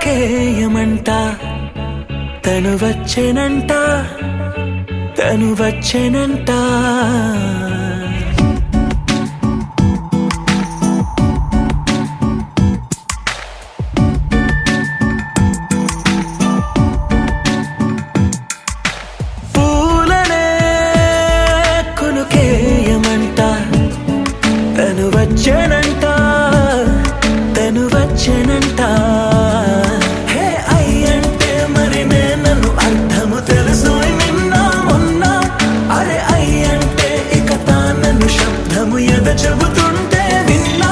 కొనుకేయమంట తను వచ్చెనంట తను వచ్చెనంట పూలనే కొనుకేయమంట తను వచ్చెనంట తను వచ్చెనంట హే అయ్యంటే మరి నేను అర్థము తెలుసు నిన్న మొన్న అరే అయ్యంటే ఇక తానను శబ్దము ఎద చెబుతుంటే విన్నా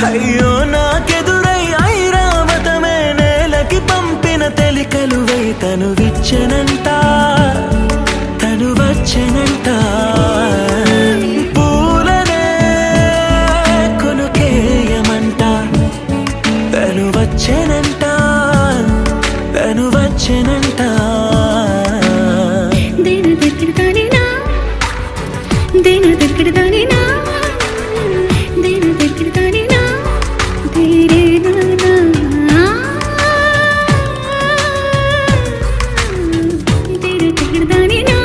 అయ్యో నాకెదురై ఐరావతమే నేలకి పంపిన తెలికలువై తను విచ్చెనంట తను వచ్చెనంట వచ్చెనంట తను వచ్చెనంట దేన దగ్గరదానినా దేన దగ్గరదానినా దేన దగ్గరదానినా దేరేనా దేన దగ్గరదానినా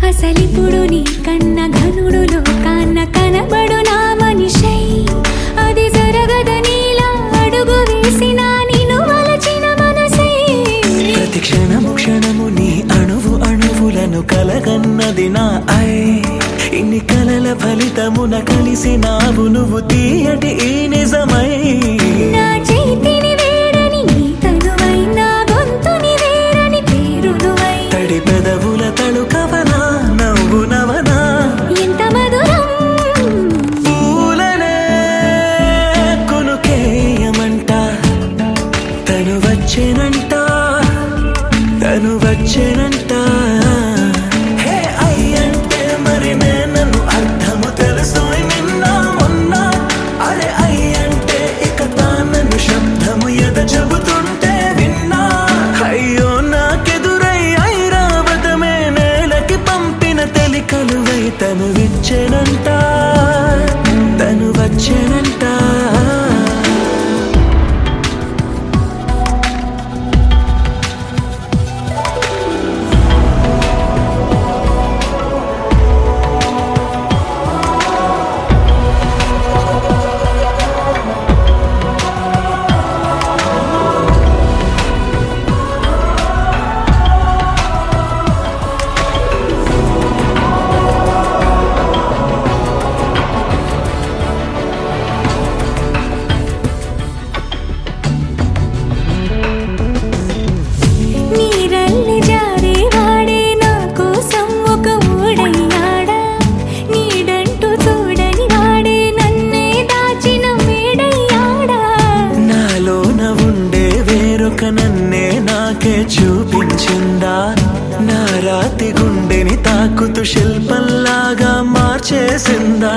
అసలిప్పుడు నీ కన్న ఘనుడులో కన్న కనబడు నా మనిషై అది జరగదనిలా అడుగు వేసిన నిన్ను వలచిన మనసై ప్రతి క్షణము క్షణము నీ అణువు అణువులను కలగన్నది నా ఐ ఇన్ని కలల ఫలితమున కలిసినావు నువ్వు తీయటి ఈ నిజమై నా చేతిని వేడని నీ తనువై నా గొంతుని వేరని పేరు నువ్వై తడి పెదవుల తళుకవనా నవ్వు నవనా ఎంత మధురం పూలనే కొనుకేయమంట తను వచ్చెనంట తను వచ్చెనంట హే అయ్యంటే మరి నేను అర్థము తెలుసు నిన్న మొన్న అరే అయ్యంటే ఇక తానను శబ్దము ఎద చెబుతుంటే విన్నా అయ్యో నాకెదురై ఐరావతమే నేలకి పంపిన తెలికలువై తను విచ్చెనంట తను వచ్చెనంట నీరల్లి జారే వాడే నా కోసం ఒక ఊడయ్యాడా నీడంటూ చూడని వాడే నన్నే దాచిన మేడయ్యాడా నాలోన ఉండే వేరొక నన్నే నాకే చూపించిందా నా రాతి గుండెని తాకుతూ శిల్పంలాగా మార్చేసిందా